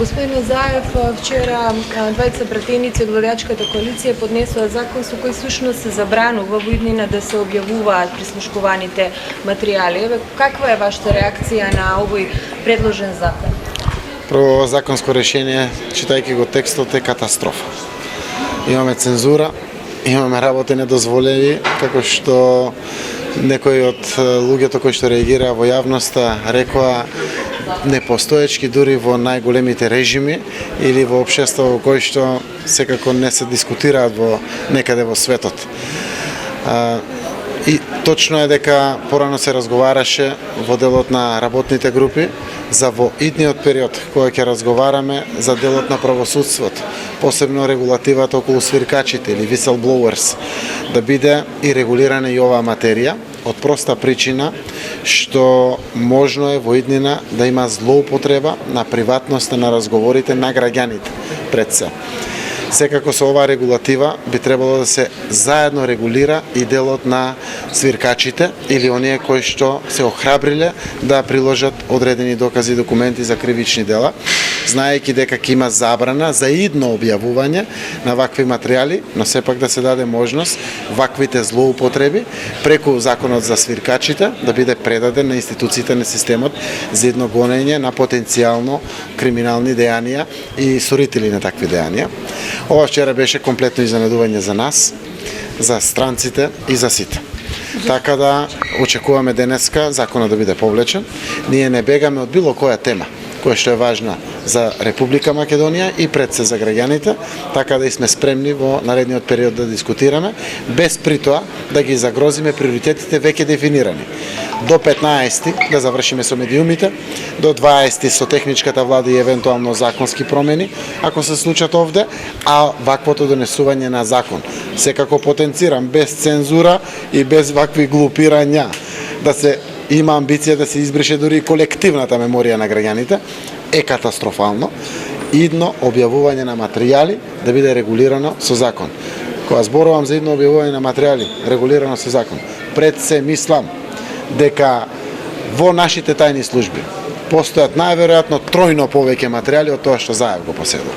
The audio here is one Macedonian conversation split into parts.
Господин Заев, вчера двајца пратеници од владеачката коалиција поднесоа закон со кој всушност се забранува во иднина да се објавуваат прислушкуваните материјали. Каква е вашата реакција на овој предложен закон? Прво, законско решение, читајќи го текстот, е катастрофа. Имаме цензура, имаме работи недозволени, како што некои од луѓето кои што реагираа во јавноста рекоа непостоечки дури во најголемите режими или во општество во кој што секако не се дискутираат во некаде во светот. И точно е дека порано се разговараше во делот на работните групи за во идниот период кој ќе разговараме за делот на правосудството, посебно регулативата околу свиркачите или whistleblowers, да биде и регулирана и оваа материја, од проста причина што можно е во иднина да има злоупотреба на приватноста на разговорите на граѓаните пред се. Секако со оваа регулатива би требало да се заедно регулира и делот на свиркачите или оние кои што се охрабриле да приложат одредени докази и документи за кривични дела, знаејќи дека ќе има забрана за идно објавување на вакви материјали, но сепак да се даде можност ваквите злоупотреби преку законот за свиркачите да биде предаден на институциите на системот за идно гонење на потенцијално криминални дејанија и сорители на такви дејанија. Ова вчера беше комплетно изненадување за нас, за странците и за сите. Така да очекуваме денеска законот да биде повлечен. Ние не бегаме од било која тема која што е важна за Република Македонија и пред се за граѓаните, така да и сме спремни во наредниот период да дискутираме, без при тоа да ги загрозиме приоритетите веќе дефинирани. До 15 да завршиме со медиумите, до 20 со техничката влада и евентуално законски промени, ако се случат овде, а ваквото донесување на закон, секако потенцирам, без цензура и без вакви глупирања, да се има амбиција да се избрише дури колективната меморија на граѓаните, е катастрофално. Идно објавување на материјали да биде регулирано со закон. Кога зборувам за идно објавување на материјали регулирано со закон, пред се мислам дека во нашите тајни служби постојат најверојатно тројно повеќе материјали од тоа што Заев го поседува.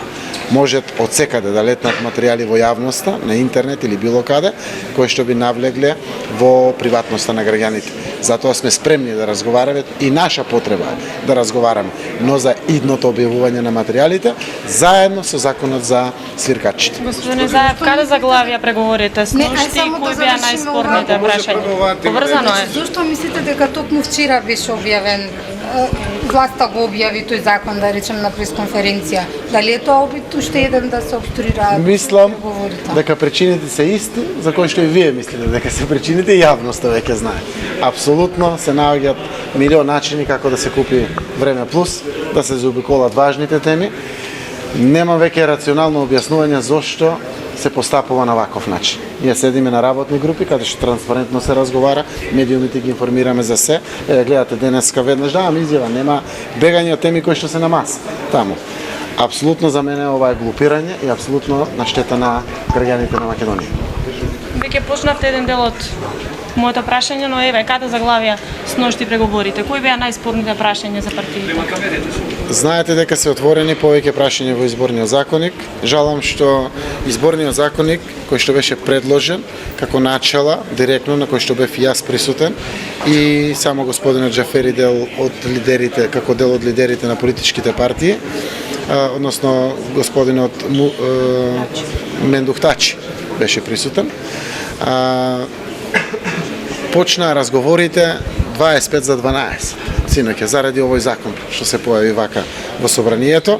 Можат од секаде да летнат материјали во јавноста, на интернет или било каде, кои што би навлегле во приватноста на граѓаните. Затоа сме спремни да разговараме и наша потреба е да разговараме, но за идното објавување на материјалите заедно со законот за свиркачите. Господине Заев, каде заглавија преговорите с ношти и кои беа најспорните прашања? Поврзано е. Зошто мислите дека токму вчера беше објавен, власта го објави тој закон, да речем, на пресконференција? Дали е тоа обид уште еден да се обструираат преговорите? Мислам дека причините се исти, за кои што и вие мислите дека се причините, и јавноста веќе знае. Апсолутно се наоѓаат милион начини како да се купи време плюс, да се заобиколат важните теми. Нема веќе рационално објаснување зошто се постапува на ваков начин. Ние седиме на работни групи каде што транспарентно се разговара, медиумите ги информираме за се. Гледате денеска веднаш давам изјава, нема бегање од теми кои што се на маса таму. Апсолутно за мене ова е глупирање и апсолутно на штета на граѓаните на Македонија. Веќе почнавте еден дел од моето прашање, но еве, каде заглавија с ношти преговорите? Кои беа најспорните прашања за партиите? Знаете дека се отворени повеќе прашања во изборниот законник. Жалам што изборниот законник, кој што беше предложен како начала, директно на кој што бев јас присутен, и само господинот Џафери дел од лидерите, како дел од лидерите на политичките партии, односно господинот Мендухтачи беше присутен. Почнаа разговорите 25 за 12 синоќа заради овој закон што се појави вака во собранието.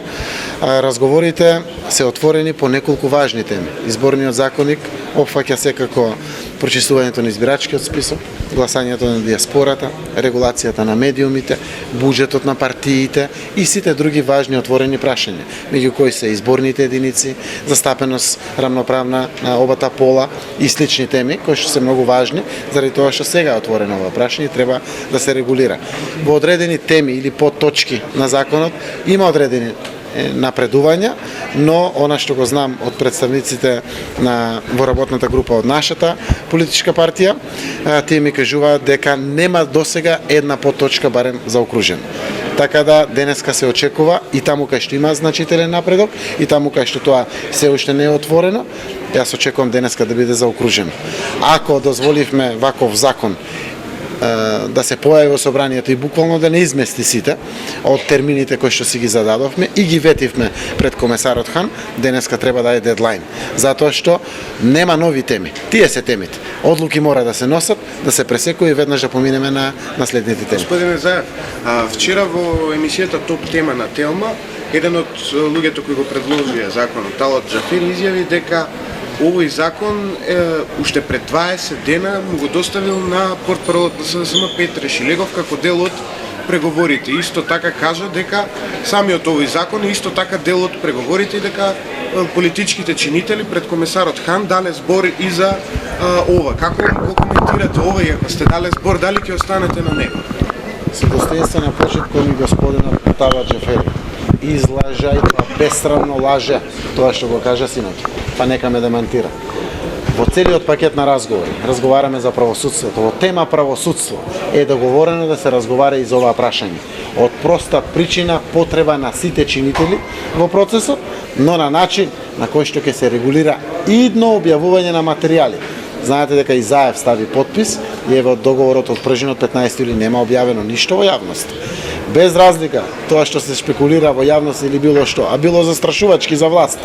Разговорите се отворени по неколку важни теми. Изборниот законник опфаќа секако прочистувањето на избирачкиот список, гласањето на диаспората, регулацијата на медиумите, буџетот на партиите и сите други важни отворени прашања, меѓу кои се изборните единици, застапеност рамноправна на обата пола и слични теми кои што се многу важни, заради тоа што сега е отворено ова прашање и треба да се регулира. Во одредени теми или подточки на законот има одредени напредувања, но она што го знам од представниците во работната група од нашата политичка партија, тие ми кажуваат дека нема досега една подточка барем заокружена. Така да денеска се очекува и таму кај што има значителен напредок и таму кај што тоа се уште не е отворено, јас очекувам денеска да биде заокружено. Ако дозволивме ваков закон да се појави во собранието и буквално да не измести сите од термините кои што си ги зададовме и ги ветивме пред комесарот Хан, денеска треба да е дедлайн. Затоа што нема нови теми. Тие се темите. Одлуки мора да се носат, да се пресекува и веднаш да поминеме на следните теми. Господине Заев, вчера во емисијата Топ тема на Телма, еден од луѓето кои го предложија законот, Талат Џафери, изјави дека овој закон уште пред 20 дена му го доставил на портпаролот на СДСМ Петре Шилегов како дел од преговорите. Исто така кажа дека самиот овој закон е исто така дел од преговорите и дека политичките чинители пред комесарот Хан дале збор и за ова. Како го коментирате ова и ако сте дале збор, дали ќе останете на него? Се достоинствен почит кон господинот Талат Џафери. Излажа и тоа бесрамно лаже тоа што го кажа синоќ. Па нека ме демантира. Во целиот пакет на разговараме за правосудството. Во тема правосудство е договорено да се разговара и за оваа прашање. Од проста причина потреба на сите чинители во процесот, но на начин на кој што ќе се регулира идно објавување на материјали. Знаете дека и Заев стави подпис и еве од договорот од пржинот 15 јули нема објавено ништо во јавност. Без разлика тоа што се спекулира во јавност или било што, а било застрашувачки за власта.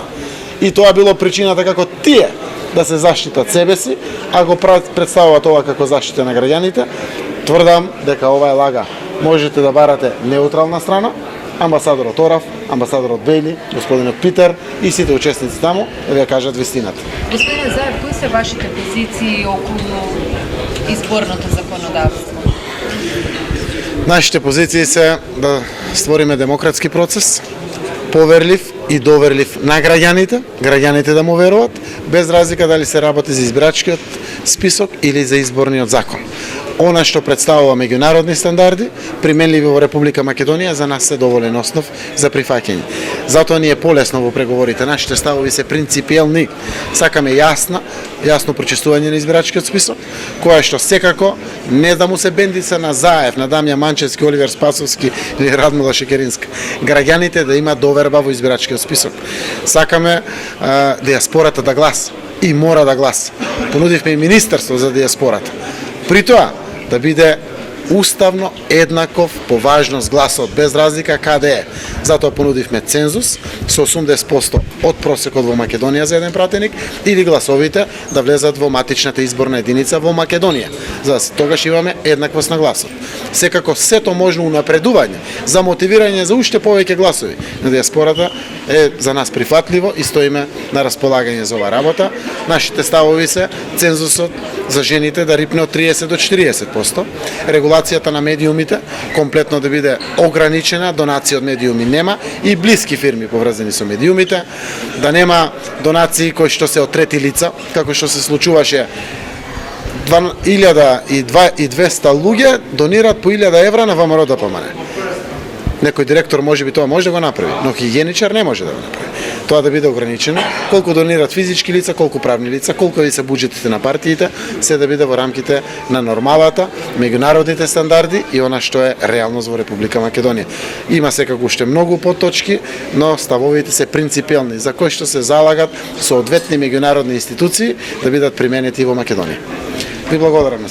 И тоа било причината како тие да се заштитат себе си, а го представуваат ова како заштита на граѓаните. Тврдам дека ова е лага. Можете да барате неутрална страна, амбасадорот Орав, амбасадорот Бејли, господинот Питер и сите учесници таму да ви кажат вистината. Господине Заев, кои се вашите позиции околу изборното законодавство? Нашите позиции се да створиме демократски процес, поверлив и доверлив на граѓаните да му веруваат, без разлика дали се работи за избирачкиот список или за изборниот закон. Она што представува меѓународни стандарди, применливи во Република Македонија, за нас се доволен основ за прифаќање. Затоа ни е полесно во преговорите. Нашите ставови се принципиелни. Сакаме јасно прочистување на избирачкиот список, која што секако не да му се бендица на Заев, на Дамјан Манчевски, Оливер Спасовски или Радмила Шекеринска. Граѓаните да имаат доверба во избирачкиот список. Сакаме диаспората да гласа и мора да гласа. Понудивме и Министерство за диаспората. При тоа да биде уставно еднаков по важност гласот, без разлика каде е. Затоа понудивме цензус со 80% од просекот во Македонија за еден пратеник или гласовите да влезат во матичната изборна единица во Македонија. За да тогаш имаме еднаквост на гласот. Секако сето можно унапредување за мотивирање за уште повеќе гласови на диаспората е за нас прифатливо и стоиме на располагање за оваа работа. Нашите ставови се цензусот за жените да рипне од 30 до 40%, регулацијата на медиумите комплетно да биде ограничена, донации од медиуми нема и блиски фирми поврзани со медиумите, да нема донации кои што се од трети лица, како што се случуваше 1200 луѓе донираат по 1000 евра на ВМРО ДПМН. Некој директор може би тоа може да го направи, но хигиеничар не може да го направи. Тоа да биде ограничено, колку донираат физички лица, колку правни лица, колку ви се буџетите на партиите, се да биде во рамките на нормалата, меѓународните стандарди и она што е реалност во Република Македонија. Има секако уште многу потточки, но ставовите се принципиелни, за кои што се залагат соодветни меѓународни институции да бидат применети во Македонија. Ви благодарам.